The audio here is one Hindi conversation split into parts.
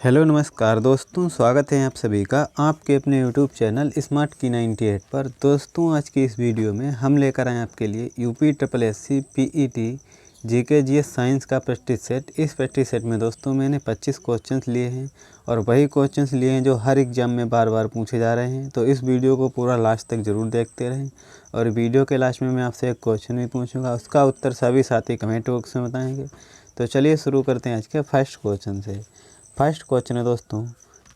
हेलो नमस्कार दोस्तों, स्वागत है आप सभी का आपके अपने यूट्यूब चैनल स्मार्ट की 98 पर। दोस्तों आज की इस वीडियो में हम लेकर आए आपके लिए UP triple SC PET GK GS science का प्रैक्टिस सेट। इस प्रैक्टिस सेट में दोस्तों मैंने 25 क्वेश्चंस लिए हैं और वही क्वेश्चंस लिए हैं जो हर एग्ज़ाम में बार बार पूछे जा रहे हैं। तो इस वीडियो को पूरा लास्ट तक ज़रूर देखते रहें और वीडियो के लास्ट में मैं आपसे एक क्वेश्चन भी पूछूँगा, उसका उत्तर सभी साथी कमेंट बॉक्स में बताएँगे। तो चलिए शुरू करते हैं आज के फर्स्ट क्वेश्चन से। फर्स्ट क्वेश्चन है दोस्तों,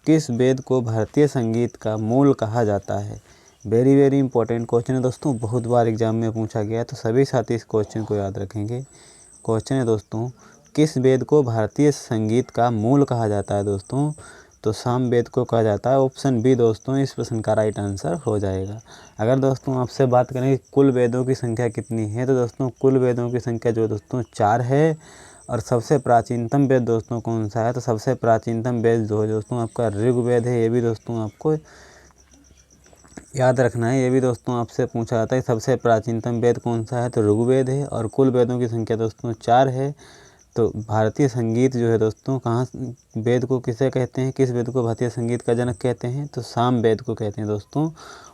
किस वेद को भारतीय संगीत का मूल कहा जाता है। वेरी इंपॉर्टेंट क्वेश्चन है दोस्तों, बहुत बार एग्जाम में पूछा गया है, तो सभी साथी इस क्वेश्चन को याद रखेंगे। क्वेश्चन है दोस्तों, किस वेद को भारतीय संगीत का मूल कहा जाता है दोस्तों। तो साम वेद को कहा जाता है। ऑप्शन बी दोस्तों इस प्रश्न का राइट आंसर हो जाएगा। अगर दोस्तों आपसे बात करें कि कुल वेदों की संख्या कितनी है, तो दोस्तों कुल वेदों की संख्या जो दोस्तों 4 है। और सबसे प्राचीनतम वेद दोस्तों कौन सा है, तो सबसे प्राचीनतम वेद जो है दोस्तों आपका ऋग्वेद है। ये भी दोस्तों आपको याद रखना है, ये भी दोस्तों आपसे पूछा जाता है सबसे प्राचीनतम वेद कौन सा है, तो ऋग्वेद है। और कुल वेदों की संख्या दोस्तों 4 है। तो भारतीय संगीत जो है दोस्तों कहाँ वेद को किसे कहते हैं, किस वेद को भारतीय संगीत का जनक कहते हैं, तो साम वेद को कहते हैं दोस्तों।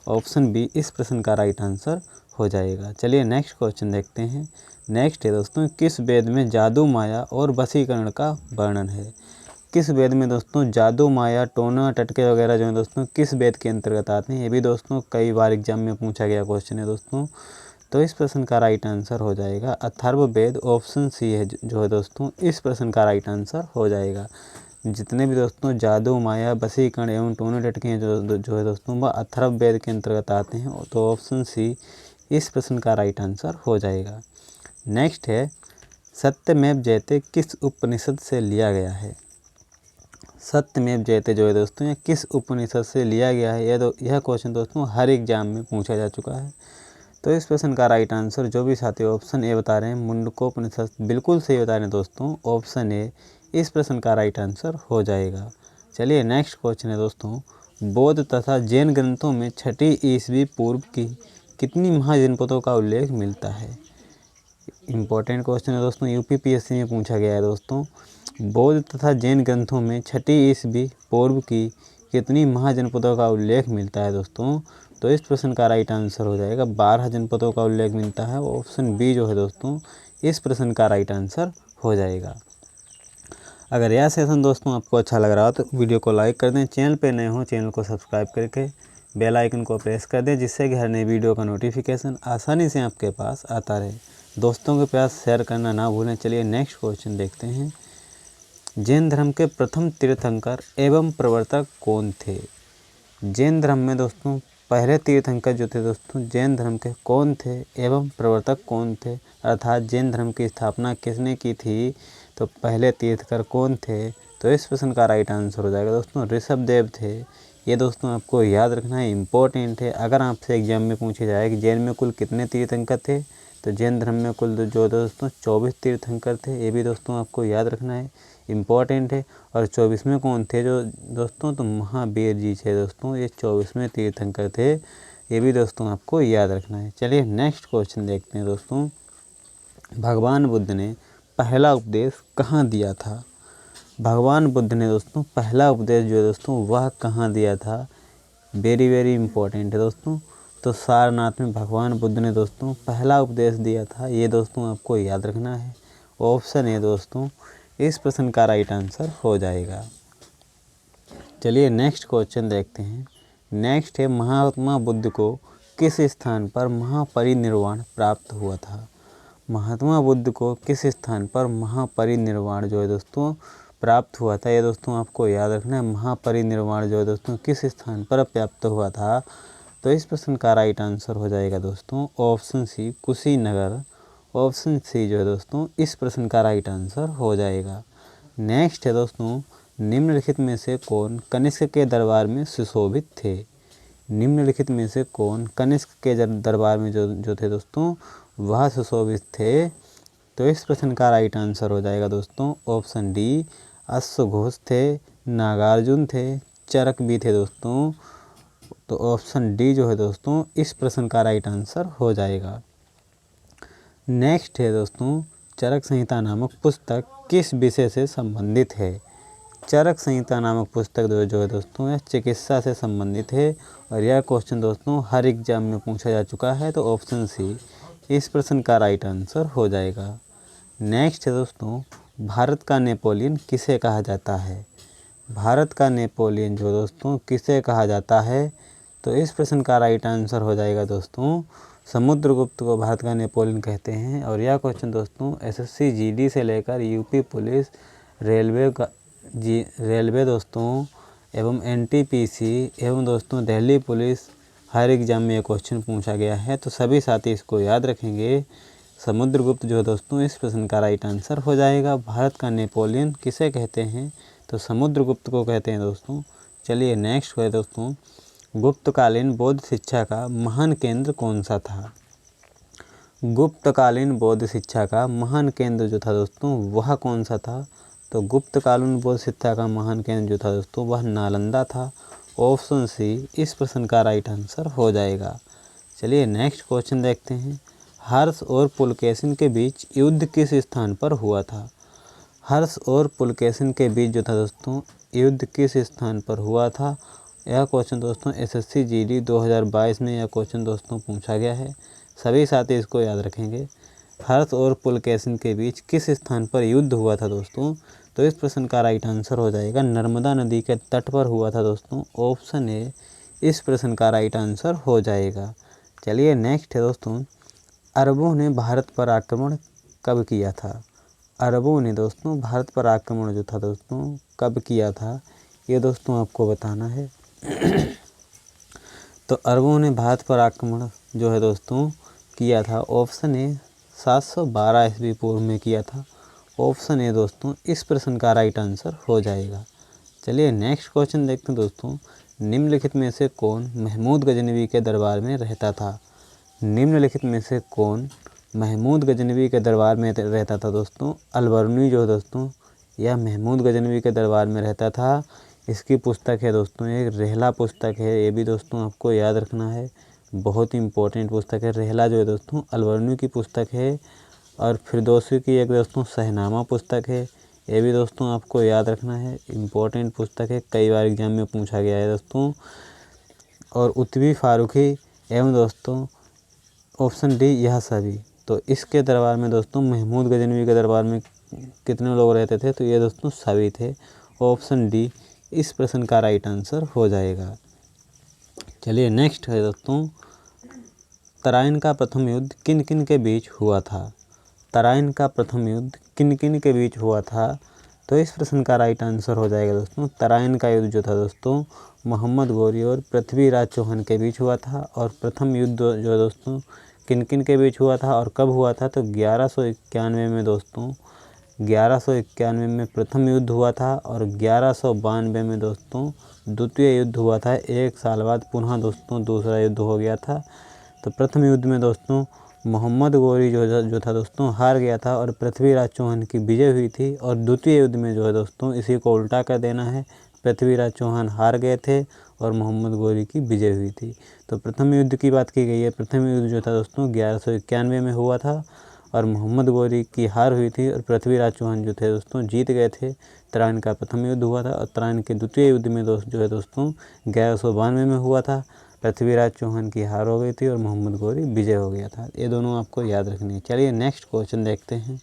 ऑप्शन बी इस प्रश्न का राइट आंसर हो जाएगा। चलिए नेक्स्ट क्वेश्चन देखते हैं। नेक्स्ट है दोस्तों, किस वेद में जादू माया और वशीकरण का वर्णन है। किस वेद में दोस्तों जादू माया टोना टटके वगैरह जो है दोस्तों किस वेद के अंतर्गत आते हैं। ये भी दोस्तों कई बार एग्जाम में पूछा गया क्वेश्चन है दोस्तों। तो इस प्रश्न का राइट आंसर हो जाएगा अथर्ववेद। ऑप्शन सी है जो है दोस्तों इस प्रश्न का राइट आंसर हो जाएगा। जितने भी दोस्तों जादू माया वशीकरण एवं टोने टटके हैं जो है दोस्तों वह अथर्ववेद के अंतर्गत आते हैं। तो ऑप्शन सी इस प्रश्न का राइट आंसर हो जाएगा। नेक्स्ट है, सत्यमेव जयते किस उपनिषद से लिया गया है। सत्यमेव जयते जो है दोस्तों यह किस उपनिषद से लिया गया है। यह क्वेश्चन दोस्तों हर एग्जाम में पूछा जा चुका है। तो इस प्रश्न का राइट आंसर जो भी साथी ऑप्शन ए बता रहे हैं मुंडकोपनिषद, बिल्कुल सही बता रहे हैं दोस्तों। ऑप्शन ए इस प्रश्न का राइट आंसर हो जाएगा। चलिए नेक्स्ट क्वेश्चन है दोस्तों, बौद्ध तथा जैन ग्रंथों में 6ठी ईस्वी पूर्व की कितनी महाजनपदों का उल्लेख मिलता है। इम्पोर्टेंट क्वेश्चन है दोस्तों, यूपीपीएससी में पूछा गया है दोस्तों। बौद्ध तथा जैन ग्रंथों में 6ठी ईस्वी पूर्व की कितनी महाजनपदों का उल्लेख मिलता है दोस्तों। तो इस प्रश्न का राइट आंसर हो जाएगा 12 जनपदों का उल्लेख मिलता है। ऑप्शन बी जो है दोस्तों इस प्रश्न का राइट आंसर हो जाएगा। अगर यह सेशन दोस्तों आपको अच्छा लग रहा हो तो वीडियो को लाइक कर दें, चैनल पे नए हो चैनल को सब्सक्राइब करके बेल आइकन को प्रेस कर दें, जिससे कि हर नई वीडियो का नोटिफिकेशन आसानी से आपके पास आता रहे। दोस्तों के पास शेयर करना ना भूलें। चलिए नेक्स्ट क्वेश्चन देखते हैं। जैन धर्म के प्रथम तीर्थंकर एवं प्रवर्तक कौन थे। जैन धर्म में दोस्तों पहले तीर्थंकर जो थे दोस्तों जैन धर्म के कौन थे एवं प्रवर्तक कौन थे, अर्थात जैन धर्म की स्थापना किसने की थी, तो पहले तीर्थंकर कौन थे। तो इस प्रश्न का राइट आंसर हो जाएगा दोस्तों ऋषभदेव थे। ये दोस्तों आपको याद रखना है, इम्पोर्टेंट है। अगर आपसे एग्जाम में पूछे जाए कि जैन में कुल कितने तीर्थंकर थे, तो जैन धर्म में कुल जो दोस्तों 24 तीर्थंकर थे। ये भी दोस्तों आपको याद रखना है, इम्पोर्टेंट है। और 24वें कौन थे जो दोस्तों, तो महावीर जी थे दोस्तों, ये 24वें तीर्थंकर थे। ये भी दोस्तों आपको याद रखना है। चलिए नेक्स्ट क्वेश्चन देखते हैं दोस्तों। भगवान बुद्ध ने पहला उपदेश कहाँ दिया था। भगवान बुद्ध ने दोस्तों पहला उपदेश जो है दोस्तों वह कहाँ दिया था। वेरी इंपॉर्टेंट है दोस्तों। तो सारनाथ में भगवान बुद्ध ने दोस्तों पहला उपदेश दिया था। ये दोस्तों आपको याद रखना है। ऑप्शन है दोस्तों इस प्रश्न का राइट आंसर हो जाएगा। चलिए नेक्स्ट क्वेश्चन देखते हैं। नेक्स्ट है, महात्मा बुद्ध को किस स्थान पर महापरिनिर्वाण प्राप्त हुआ था। महात्मा बुद्ध को किस स्थान पर महापरिनिर्वाण जो है दोस्तों प्राप्त हुआ था। ये दोस्तों आपको याद रखना है, महापरिनिर्वाण जो है दोस्तों किस स्थान पर प्राप्त हुआ था। तो इस प्रश्न का राइट आंसर हो जाएगा दोस्तों option C Kushinagar. Option C जो है दोस्तों इस प्रश्न का राइट आंसर हो जाएगा। नेक्स्ट है दोस्तों, निम्नलिखित में से कौन कनिष्क के दरबार में सुशोभित थे। निम्नलिखित में से कौन कनिष्क के दरबार में जो थे दोस्तों वह सुशोभित थे। तो इस प्रश्न का राइट आंसर हो जाएगा दोस्तों ऑप्शन डी अश्वघोष थे, नागार्जुन थे, चरक भी थे दोस्तों। तो ऑप्शन डी जो है दोस्तों इस प्रश्न का राइट आंसर हो जाएगा। नेक्स्ट है दोस्तों, चरक संहिता नामक पुस्तक किस विषय से संबंधित है। चरक संहिता नामक पुस्तक जो है दोस्तों यह चिकित्सा से संबंधित है और यह क्वेश्चन दोस्तों हर एग्जाम में पूछा जा चुका है। तो ऑप्शन सी इस प्रश्न का राइट आंसर हो जाएगा। नेक्स्ट है दोस्तों, भारत का नेपोलियन किसे कहा जाता है? भारत का नेपोलियन जो दोस्तों किसे कहा जाता है? तो इस प्रश्न का राइट आंसर हो जाएगा दोस्तों समुद्रगुप्त को भारत का नेपोलियन कहते हैं। और यह क्वेश्चन दोस्तों एसएससी जीडी से लेकर यूपी पुलिस, रेलवे दोस्तों एवं एनटीपीसी एवं दोस्तों दिल्ली पुलिस हर एग्जाम में ये क्वेश्चन पूछा गया है। तो सभी साथी इसको याद रखेंगे। समुद्रगुप्त जो दोस्तों इस प्रश्न का राइट आंसर हो जाएगा। भारत का नेपोलियन किसे कहते हैं? तो समुद्रगुप्त को कहते हैं दोस्तों। चलिए नेक्स्ट है दोस्तों, गुप्तकालीन बौद्ध शिक्षा का महान केंद्र कौन सा था? गुप्तकालीन बौद्ध शिक्षा का महान केंद्र जो था दोस्तों वह कौन सा था? तो गुप्तकालीन बौद्ध शिक्षा का महान केंद्र जो था दोस्तों वह नालंदा था। ऑप्शन सी इस प्रश्न का राइट आंसर हो जाएगा। चलिए नेक्स्ट क्वेश्चन देखते हैं। हर्ष और पुलकेशिन के बीच युद्ध किस स्थान पर हुआ था? हर्ष और पुलकेशिन के बीच जो था दोस्तों युद्ध किस स्थान पर हुआ था? यह क्वेश्चन दोस्तों एसएससी जीडी 2022 में यह क्वेश्चन दोस्तों पूछा गया है। सभी साथी इसको याद रखेंगे। हर्ष और पुलकेशिन के बीच किस स्थान पर युद्ध हुआ था दोस्तों? तो इस प्रश्न का राइट आंसर हो जाएगा नर्मदा नदी के तट पर हुआ था दोस्तों। ऑप्शन ए इस प्रश्न का राइट आंसर हो जाएगा। चलिए नेक्स्ट है दोस्तों, अरबों ने भारत पर आक्रमण कब किया था? अरबों ने दोस्तों भारत पर आक्रमण जो था दोस्तों कब किया था? ये दोस्तों आपको बताना है। तो अरबों ने भारत पर आक्रमण जो है दोस्तों किया था। ऑप्शन ए 712 ईस्वी पूर्व में किया था। ऑप्शन ए दोस्तों इस प्रश्न का राइट आंसर हो जाएगा। चलिए नेक्स्ट क्वेश्चन देखते हैं दोस्तों, निम्नलिखित में से कौन महमूद गजनवी के दरबार में रहता था? निम्नलिखित में से कौन महमूद गजनवी के दरबार में रहता था दोस्तों? अलबरूनी जो दोस्तों यह महमूद गजनवी के दरबार में रहता था। इसकी पुस्तक है दोस्तों एक रेहला पुस्तक है। ये भी दोस्तों आपको याद रखना है, बहुत ही इम्पोर्टेंट पुस्तक है। रेहला जो है दोस्तों अलबरूनी की पुस्तक है। और फिरदौसी की एक दोस्तों शहनामा पुस्तक है। ये भी दोस्तों आपको याद रखना है, इम्पोर्टेंट पुस्तक है, कई बार एग्जाम में पूछा गया है दोस्तों। और उत्वी फारूकी एवं दोस्तों ऑप्शन डी यह सभी। तो इसके दरबार में दोस्तों महमूद गजनवी के दरबार में कितने लोग रहते थे? तो ये दोस्तों सभी थे। ऑप्शन डी इस प्रश्न का राइट आंसर हो जाएगा। चलिए नेक्स्ट है दोस्तों, तराइन का प्रथम युद्ध किन किन के बीच हुआ था? तराइन का प्रथम युद्ध किन किन के बीच हुआ था? तो इस प्रश्न का राइट आंसर हो जाएगा दोस्तों तराइन का युद्ध जो था दोस्तों मोहम्मद गौरी और पृथ्वीराज चौहान के बीच हुआ था। और प्रथम युद्ध जो दोस्तों किन किन के बीच हुआ था और कब हुआ था? तो 1191 में दोस्तों 1191 में प्रथम युद्ध हुआ था और 1192 में दोस्तों द्वितीय युद्ध हुआ था। एक साल बाद पुनः दोस्तों दूसरा युद्ध हो गया था। तो प्रथम युद्ध में दोस्तों मोहम्मद गौरी जो था दोस्तों हार गया था और पृथ्वीराज चौहान की विजय हुई थी। और द्वितीय युद्ध में जो है दोस्तों इसी को उल्टा कर देना है, पृथ्वीराज चौहान हार गए थे और मोहम्मद गौरी की विजय हुई थी। तो प्रथम युद्ध की बात की गई है। प्रथम युद्ध जो था दोस्तों 1191 में हुआ था और मोहम्मद गौरी की हार हुई थी और पृथ्वीराज चौहान जो थे दोस्तों जीत गए थे। तराइन का प्रथम युद्ध हुआ था और तराइन के द्वितीय युद्ध में जो है दोस्तों 1192 में हुआ था। पृथ्वीराज चौहान की हार हो गई थी और मोहम्मद गौरी विजय हो गया था। ये दोनों आपको याद रखनी है। चलिए नेक्स्ट क्वेश्चन देखते हैं।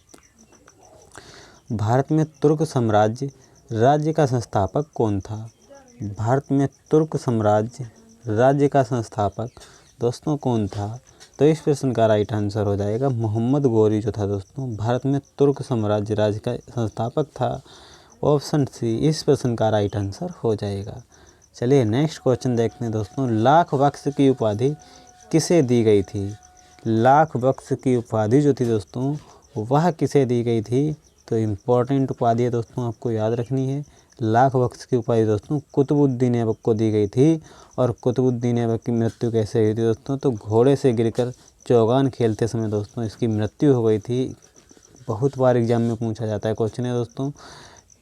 भारत में तुर्क साम्राज्य राज्य का संस्थापक कौन था? भारत में तुर्क साम्राज्य राज्य का संस्थापक दोस्तों कौन था? तो इस प्रश्न का राइट आंसर हो जाएगा मोहम्मद गौरी जो था दोस्तों भारत में तुर्क साम्राज्य राज्य का संस्थापक था। ऑप्शन सी इस प्रश्न का राइट आंसर हो जाएगा। चलिए नेक्स्ट क्वेश्चन देखते हैं दोस्तों, लाख बख्श की उपाधि किसे दी गई थी? लाख बख्श की उपाधि जो थी दोस्तों वह किसे दी गई थी? तो इम्पोर्टेंट उपाधि है दोस्तों, आपको याद रखनी है। लाख बख्श की उपाधि दोस्तों कुतुबुद्दीन ऐबक को दी गई थी। और कुतुबुद्दीन ऐबक की मृत्यु कैसे हुई थी दोस्तों? तो घोड़े से गिरकर चौगान खेलते समय दोस्तों इसकी मृत्यु हो गई थी। बहुत बार एग्जाम में पूछा जाता है क्वेश्चन है दोस्तों,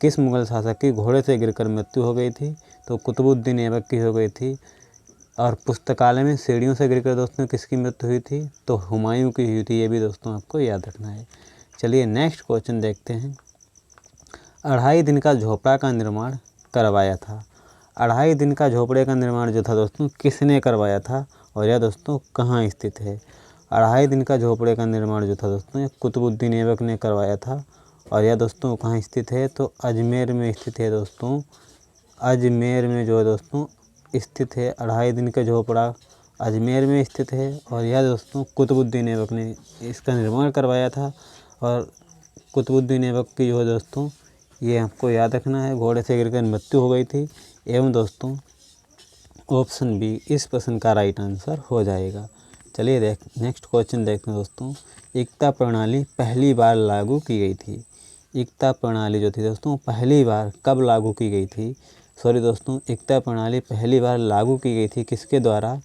किस मुगल शासक की घोड़े से गिरकर मृत्यु हो गई थी? तो कुतुबुद्दीन ऐबक की हो गई थी। और पुस्तकालय में सीढ़ियों से गिरकर दोस्तों किसकी मृत्यु हुई थी? तो हुमायूं की हुई थी। ये भी दोस्तों आपको याद रखना है। चलिए नेक्स्ट क्वेश्चन देखते हैं। 2.5 दिन का झोपड़ा का निर्माण करवाया था। 2.5 दिन का झोपड़े का निर्माण जो था दोस्तों किसने करवाया था और यह दोस्तों कहाँ स्थित है। 2.5 दिन का झोपड़े का निर्माण जो था दोस्तों कुतुबुद्दीन ऐबक ने करवाया था और यह दोस्तों कहाँ स्थित है, तो अजमेर में स्थित है दोस्तों। अजमेर में जो है दोस्तों स्थित है। 2.5 दिन का झोपड़ा अजमेर में स्थित है और यह दोस्तों कुतुबुद्दीन ऐबक ने इसका निर्माण करवाया था। और कुतुबुद्दीन ऐबक की जो है दोस्तों ये आपको याद रखना है, घोड़े से गिरकर मृत्यु हो गई थी। एवं दोस्तों ऑप्शन बी इस प्रश्न का राइट आंसर हो जाएगा। चलिए नेक्स्ट क्वेश्चन देखते हैं दोस्तों। एकता प्रणाली पहली बार लागू की गई थी। एकता प्रणाली जो थी दोस्तों पहली बार कब लागू की गई थी। सॉरी दोस्तों, एकता प्रणाली पहली बार लागू की गई थी किसके द्वारा,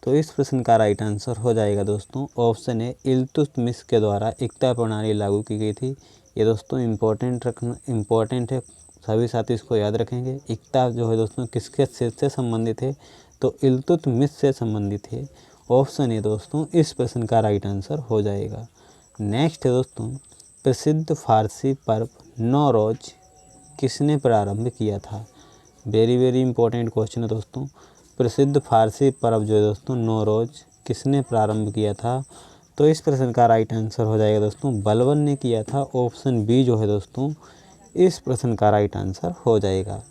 तो इस प्रश्न का राइट आंसर हो जाएगा दोस्तों ऑप्शन ए इल्तुतमिश के द्वारा एकता प्रणाली लागू की गई थी। ये दोस्तों इम्पोर्टेंट है, सभी साथी इसको याद रखेंगे। एकता जो है दोस्तों किसके से संबंधित है, तो इल्तुतमिश से संबंधित है। ऑप्शन ए दोस्तों इस प्रश्न का राइट आंसर हो जाएगा। नेक्स्ट है दोस्तों, प्रसिद्ध फारसी पर्व नौरोज किसने प्रारंभ किया था। वेरी इंपॉर्टेंट क्वेश्चन है दोस्तों। प्रसिद्ध फारसी पर्व जो है दोस्तों नौरोज किसने प्रारंभ किया था, तो इस प्रश्न का राइट आंसर हो जाएगा दोस्तों बलबन ने किया था। ऑप्शन बी जो है दोस्तों इस प्रश्न का राइट आंसर हो जाएगा।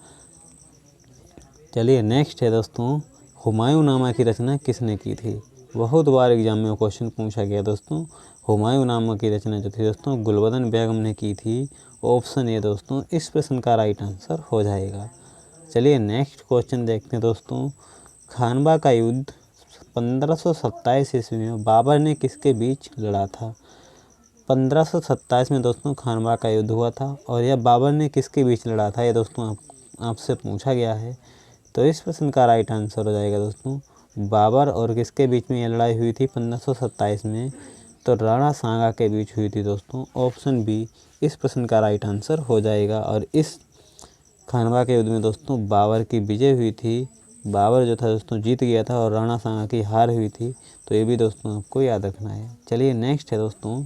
चलिए नेक्स्ट है दोस्तों, हुमायूंनामा की रचना किसने की थी। बहुत बार एग्जाम में क्वेश्चन पूछा गया दोस्तों। हुमायूंनामा की रचना जो थी दोस्तों गुलबदन बेगम ने की थी। ऑप्शन ए दोस्तों इस प्रश्न का राइट आंसर हो जाएगा। चलिए नेक्स्ट क्वेश्चन देखते हैं दोस्तों। खानवा का युद्ध 1527 ईस्वी में बाबर ने किसके बीच लड़ा था। 1527 में दोस्तों खानवा का युद्ध हुआ था और यह बाबर ने किसके बीच लड़ा था, ये दोस्तों आपसे पूछा गया है। तो इस प्रश्न का राइट आंसर हो जाएगा दोस्तों बाबर और किसके बीच में यह लड़ाई हुई थी 1527 में, तो राणा सांगा के बीच हुई थी दोस्तों। ऑप्शन बी इस प्रश्न का राइट आंसर हो जाएगा। और इस खानवा के युद्ध में दोस्तों बाबर की विजय हुई थी। बाबर जो था दोस्तों जीत गया था और राणा सांगा की हार हुई थी। तो ये भी दोस्तों आपको याद रखना है। चलिए नेक्स्ट है दोस्तों,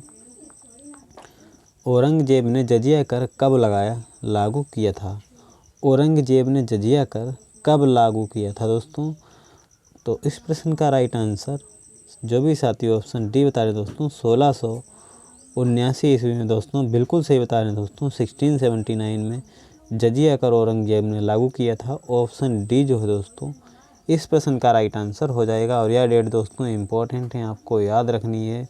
औरंगजेब ने जजिया कर कब लागू किया था। औरंगजेब ने जजिया कर कब लागू किया था दोस्तों, तो इस प्रश्न का राइट आंसर जो भी साथी ऑप्शन डी बता रहे दोस्तों 1679 ईस्वी में दोस्तों बिल्कुल सही बता रहे हैं दोस्तों 1679 में जजिया कर औरंगजेब ने लागू किया था। ऑप्शन डी जो है दोस्तों इस प्रश्न का राइट आंसर हो जाएगा। और यह डेट दोस्तों इम्पोर्टेंट है, आपको याद रखनी है,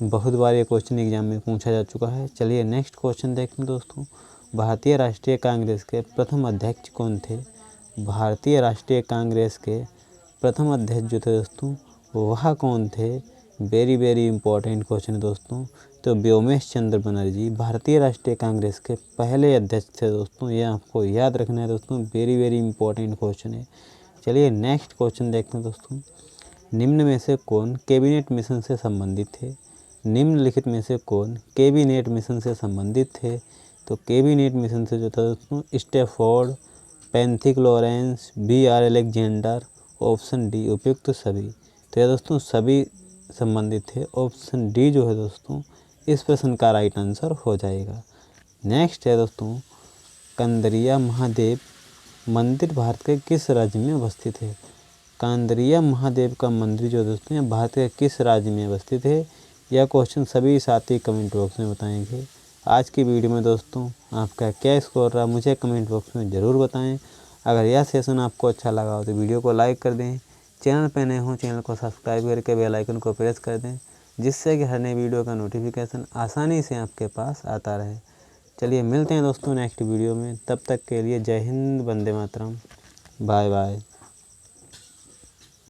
बहुत बार ये क्वेश्चन एग्जाम में पूछा जा चुका है। चलिए नेक्स्ट क्वेश्चन देखते हैं दोस्तों। भारतीय राष्ट्रीय कांग्रेस के प्रथम अध्यक्ष कौन थे। भारतीय राष्ट्रीय कांग्रेस के प्रथम अध्यक्ष जो थे दोस्तों वह कौन थे। वेरी इंपॉर्टेंट क्वेश्चन है दोस्तों। तो व्योमेश चंद्र बनर्जी भारतीय राष्ट्रीय कांग्रेस के पहले अध्यक्ष थे दोस्तों, ये आपको याद रखना है दोस्तों। वेरी इंपॉर्टेंट क्वेश्चन है। चलिए नेक्स्ट क्वेश्चन देखते हैं दोस्तों। निम्न में से कौन कैबिनेट मिशन से संबंधित थे। निम्नलिखित में से कौन कैबिनेट मिशन से संबंधित थे, तो कैबिनेट मिशन से जो था दोस्तों Stafford, Pethick Lawrence, BR Alexander. Option D उपयुक्त सभी। तो यह दोस्तों सभी संबंधित थे। ऑप्शन डी जो है दोस्तों इस प्रश्न का राइट आंसर हो जाएगा। नेक्स्ट है दोस्तों, कंदरिया महादेव मंदिर भारत के किस राज्य में अवस्थित है। कंदरिया महादेव का मंदिर जो दोस्तों है भारत के किस राज्य में अवस्थित है, यह क्वेश्चन सभी साथी कमेंट बॉक्स में बताएंगे। आज की वीडियो में दोस्तों आपका क्या स्कोर रहा मुझे कमेंट बॉक्स में ज़रूर बताएं। अगर यह सेशन आपको अच्छा लगा हो तो वीडियो को लाइक कर दें। चैनल पर नए हों चैनल को सब्सक्राइब करके बेल आइकन को प्रेस कर दें, जिससे कि हर नई वीडियो का नोटिफिकेशन आसानी से आपके पास आता रहे। चलिए मिलते हैं दोस्तों नेक्स्ट वीडियो में, तब तक के लिए जय हिंद, वंदे मातरम, बाय बाय।